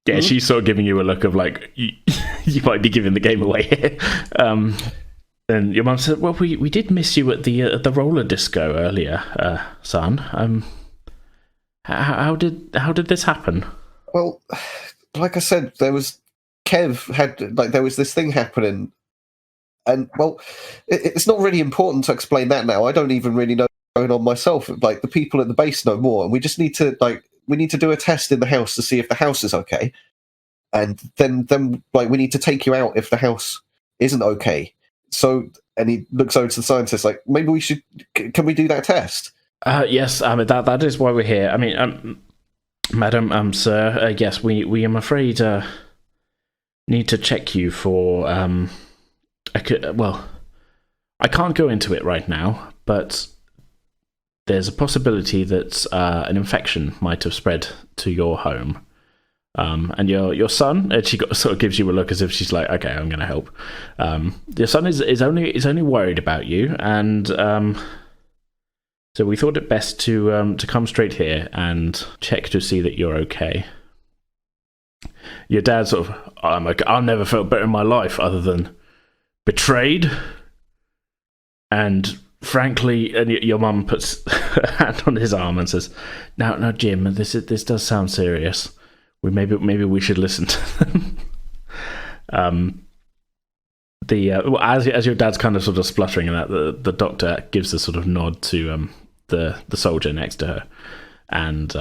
Yeah, she's sort of giving you a look of like, you might be giving the game away here. And your mum said, "Well, we did miss you at the roller disco earlier, son. How did this happen?" Well, like I said, there was there was this thing happening, and well, it's not really important to explain that now. I don't even really know what's going on myself. Like the people at the base know more, and we just need to do a test in the house to see if the house is okay, and then like we need to take you out if the house isn't okay. So, and he looks over to the scientist like, maybe we should. Can we do that test? Yes, I mean that is why we're here. I mean, madam, sir, yes, we I'm afraid need to check you for I can't go into it right now, but there's a possibility that an infection might have spread to your home. And your son, and she sort of gives you a look as if she's like, okay, I'm going to help. Your son is only worried about you, and so we thought it best to come straight here and check to see that you're okay. Your dad sort of, I've never felt better in my life other than betrayed, and frankly, and your mum puts her hand on his arm and says, "Now, Jim, this does sound serious. Maybe we should listen to them." As your dad's kind of sort of spluttering and that, the doctor gives a sort of nod to the soldier next to her, and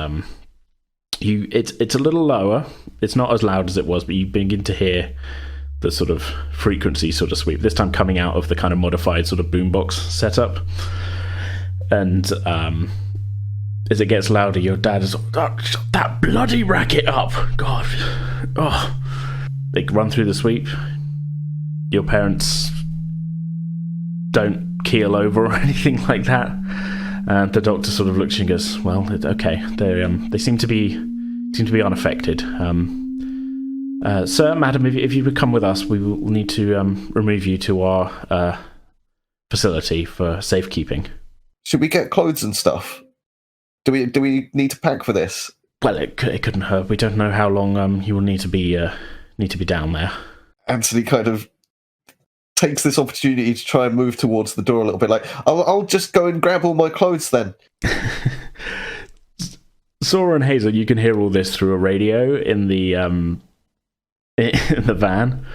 it's a little lower. It's not as loud as it was, but you begin to hear the sort of frequency sort of sweep, this time coming out of the kind of modified sort of boombox setup. And as it gets louder, your dad is, shut that bloody racket up! God. Oh. They run through the sweep. Your parents don't keel over or anything like that. And the doctor sort of looks at you and goes, well, okay. They seem to be unaffected. Sir, madam, if you would come with us, we will need to remove you to our facility for safekeeping. Should we get clothes and stuff? Do we need to pack for this? Well, it couldn't hurt. We don't know how long you will need to be down there. Anthony kind of takes this opportunity to try and move towards the door a little bit. Like, I'll just go and grab all my clothes then. Sora and Hazel, you can hear all this through a radio in the van.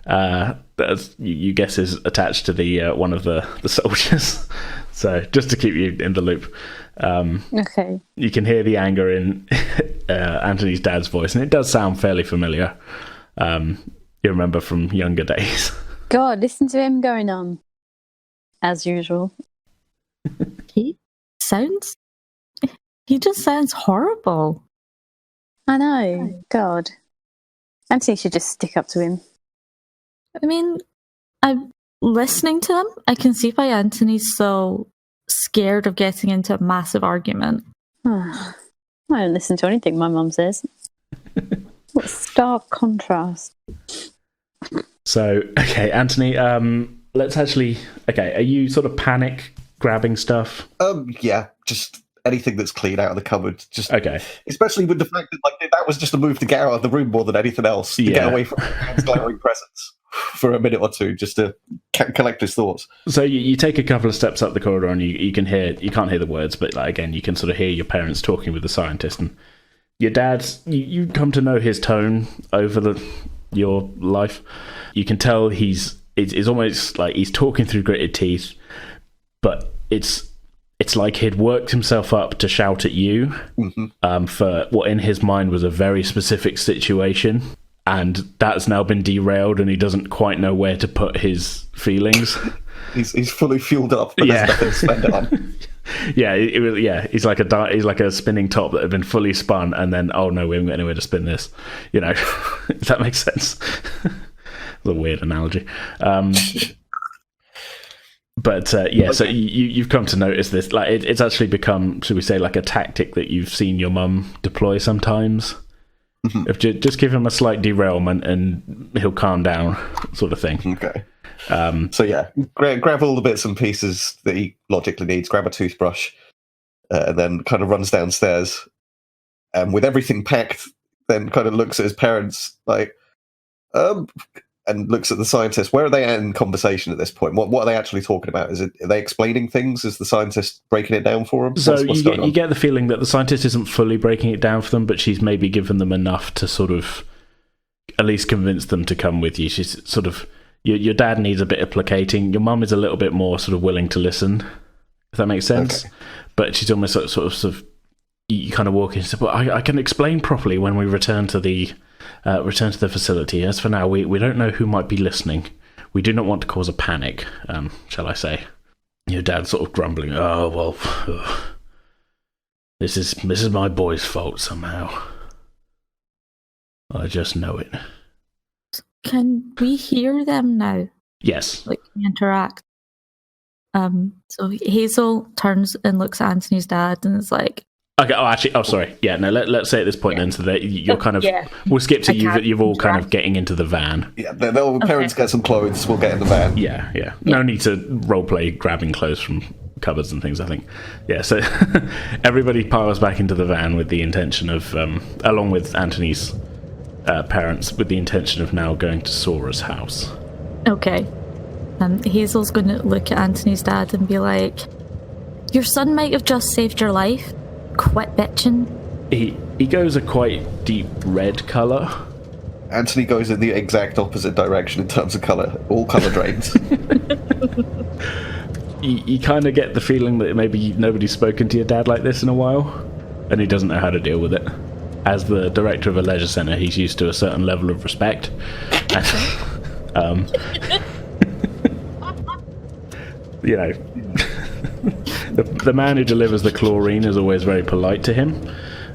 That you guess is attached to the one of the soldiers. So just to keep you in the loop. Okay. You can hear the anger in Anthony's dad's voice, and it does sound fairly familiar. You remember from younger days. God, listen to him going on. As usual. He just sounds horrible. I know. God. Anthony should just stick up to him. I mean, I'm listening to him. I can see why Anthony's so scared of getting into a massive argument. I don't listen to anything my mum says. What stark contrast. So, okay, Anthony, let's actually... Okay, are you sort of panic grabbing stuff? Yeah, just anything that's clean out of the cupboard. Just okay. Especially with the fact that that was just a move to get out of the room more than anything else. To get away from Anne's glaring presence for a minute or two, just to collect his thoughts. So you take a couple of steps up the corridor, and you can't hear the words, but again, you can sort of hear your parents talking with the scientist, and your dad. You come to know his tone over your life. You can tell it's almost like he's talking through gritted teeth, but it's it's like he'd worked himself up to shout at you for what in his mind was a very specific situation, and that's now been derailed, and he doesn't quite know where to put his feelings. He's fully fueled up, but there's nothing to spend it on. He's like a spinning top that had been fully spun, and then we haven't got anywhere to spin this. If that makes sense. It's a weird analogy. But so you've come to notice this. Like it's actually become, should we say, like a tactic that you've seen your mum deploy sometimes. If just give him a slight derailment and he'll calm down, sort of thing. Okay. Grab all the bits and pieces that he logically needs. Grab a toothbrush, and then kind of runs downstairs. And with everything packed, then kind of looks at his parents like, and looks at the scientist. Where are they at in conversation at this point? What are they actually talking about? Are they explaining things? Is the scientist breaking it down for them? So you get the feeling that the scientist isn't fully breaking it down for them, but she's maybe given them enough to sort of at least convince them to come with you. She's sort of, your dad needs a bit of placating. Your mum is a little bit more sort of willing to listen, if that makes sense. Okay. But she's almost sort of you kind of walk in and say, well, I can explain properly when we return to the facility. As for now, we don't know who might be listening. We do not want to cause a panic, shall I say. Your dad sort of grumbling, this is my boy's fault somehow. I just know it. Can we hear them now? Yes. Like, interact. So Hazel turns and looks at Anthony's dad and is like, okay. Sorry. Yeah. No. Let's say at this point then, so that you're kind of. We'll skip to you've all kind of getting into the van. Yeah. The parents get some clothes. We'll get in the van. Yeah. No need to roleplay grabbing clothes from cupboards and things, I think. Yeah. So everybody piles back into the van with the intention of, along with Anthony's parents, with the intention of now going to Sora's house. Okay. Hazel's going to look at Anthony's dad and be like, "Your son might have just saved your life. Quit bitching." He goes a quite deep red colour. Anthony goes in the exact opposite direction in terms of colour. All colour drains. You kind of get the feeling that maybe nobody's spoken to your dad like this in a while, and he doesn't know how to deal with it. As the director of a leisure centre, he's used to a certain level of respect. The man who delivers the chlorine is always very polite to him,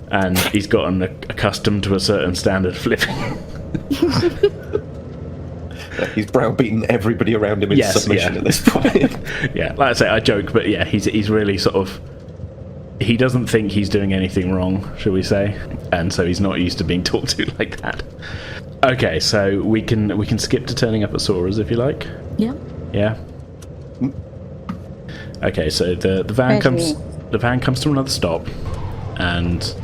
and he's gotten accustomed to a certain standard of living. He's browbeaten everybody around him in submission at this point. Yeah, like I say, I joke, but yeah, he's really sort of, he doesn't think he's doing anything wrong, shall we say, and so he's not used to being talked to like that. Okay, so we can skip to turning up at Sora's if you like. Yeah. Yeah. Okay, so the van comes to another stop, and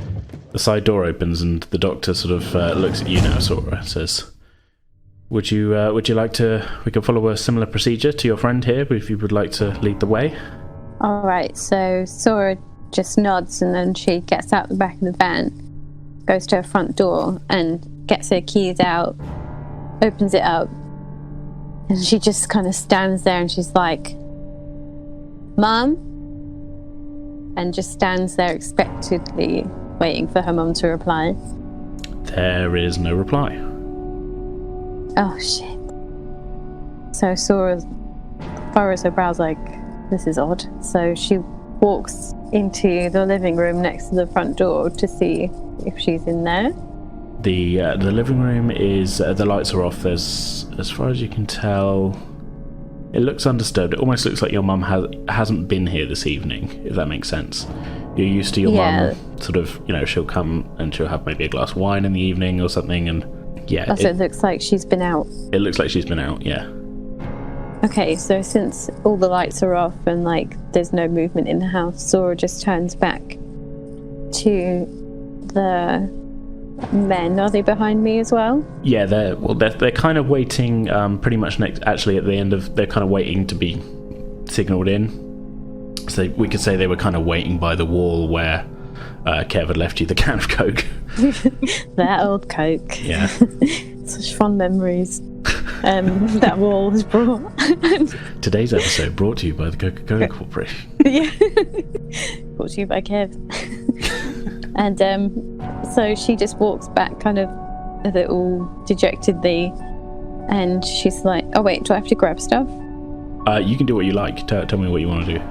the side door opens, and the doctor sort of looks at you now, Sora, says, Would you like to? We can follow a similar procedure to your friend here, if you would like to lead the way. All right. So Sora just nods, and then she gets out the back of the van, goes to her front door, and gets her keys out, opens it up, and she just kind of stands there, and she's like, "Mom," and just stands there expectantly, waiting for her mum to reply. There is no reply. Oh, shit. So Sora furrows her brows like, this is odd. So she walks into the living room next to the front door to see if she's in there. The living room is, the lights are off. There's, as far as you can tell, it looks undisturbed. It almost looks like your mum hasn't been here this evening, if that makes sense. You're used to your mum sort of, she'll come and she'll have maybe a glass of wine in the evening or something, and yeah. So it looks like she's been out. It looks like she's been out, yeah. Okay, so since all the lights are off and there's no movement in the house, Sora just turns back to the men. Are they behind me as well? Yeah, they're kind of waiting pretty much actually at the end of, they're kind of waiting to be signalled in. So we could say they were kind of waiting by the wall where Kev had left you the can of Coke. That old Coke. Yeah. Such fond memories. that wall was brought. Today's episode brought to you by the Coca-Cola Corporation. Yeah. Brought to you by Kev. And so she just walks back kind of a little dejectedly, and she's like, oh wait, do I have to grab stuff? You can do what you like. Tell me what you want to do.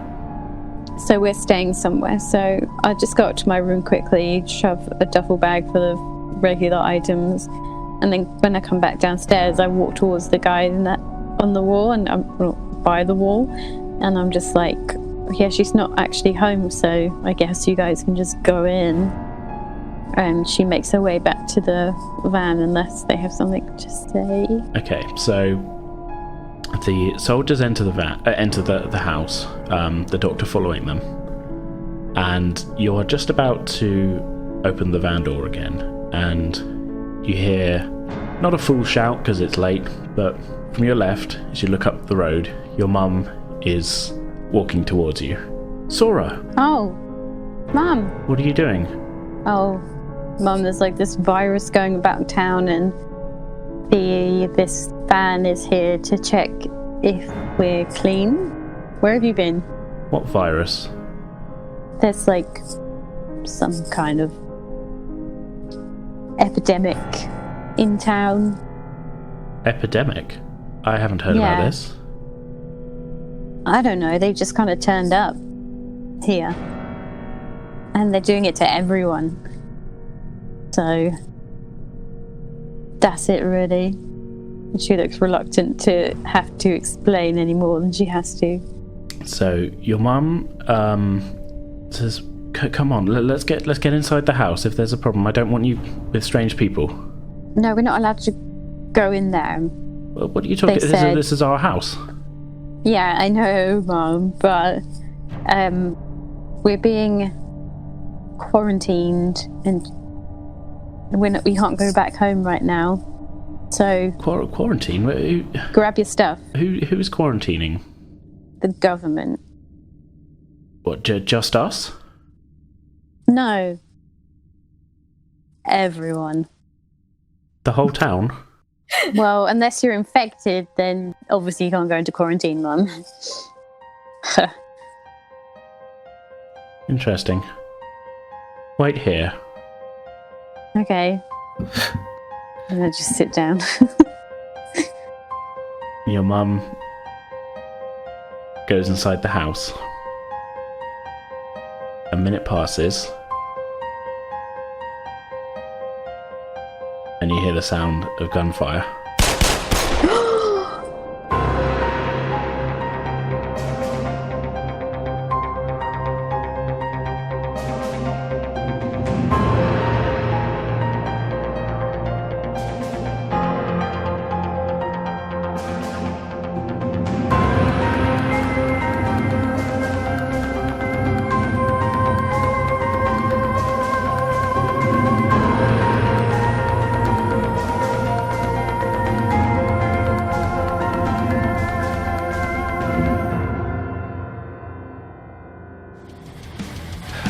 So we're staying somewhere, so I just go up to my room quickly, shove a duffel bag full of regular items, and then when I come back downstairs, I walk towards the guy on the wall, and I'm by the wall, and I'm just like, yeah, she's not actually home, so I guess you guys can just go in. And she makes her way back to the van unless they have something to say. Okay, so the soldiers enter the house, the doctor following them, and you're just about to open the van door again, and you hear not a full shout because it's late, but from your left, as you look up the road, your mum is walking towards you. Sora! Oh, Mum! What are you doing? Oh, Mum, there's like this virus going about town, and this van is here to check if we're clean. Where have you been? What virus? There's like some kind of epidemic in town. Epidemic? I haven't heard about this. I don't know, they just kind of turned up here. And they're doing it to everyone. So that's it, really. And she looks reluctant to have to explain any more than she has to. So your mum says, "Come on, let's get inside the house. If there's a problem, I don't want you with strange people." No, we're not allowed to go in there. Well, what are you talking? This is our house. Yeah, I know, Mum, but we're being quarantined, and we can't go back home right now. So quarantine? Grab your stuff. Who's quarantining? The government. What? Just us? No. Everyone. The whole town? Well, unless you're infected, then obviously you can't go into quarantine, Mum. Interesting. Wait here. Okay. And then just sit down. Your mum goes inside the house. A minute passes. And you hear the sound of gunfire.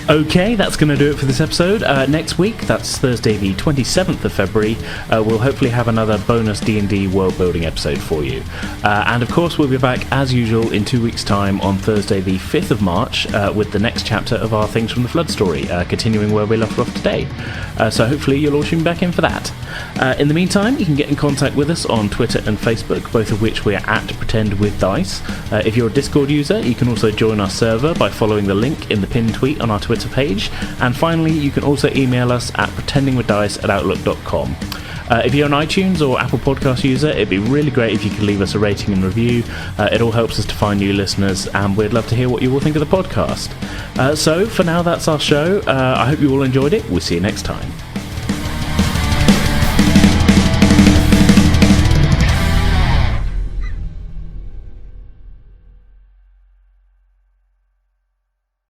Okay, that's going to do it for this episode. Next week, that's Thursday the 27th of February, we'll hopefully have another bonus D&D world-building episode for you. And of course, we'll be back as usual in 2 weeks' time on Thursday the 5th of March with the next chapter of our Things from the Flood story, continuing where we left off today. So hopefully you'll all tune back in for that. In the meantime, you can get in contact with us on Twitter and Facebook, both of which we're at Pretend With Dice. If you're a Discord user, you can also join our server by following the link in the pinned tweet on our Twitter page. And finally, you can also email us at pretendingwithdice@outlook.com. If you're an iTunes or Apple Podcast user, it'd be really great if you could leave us a rating and review. It all helps us to find new listeners, and we'd love to hear what you all think of the podcast. So for now, that's our show. I hope you all enjoyed it. We'll see you next time.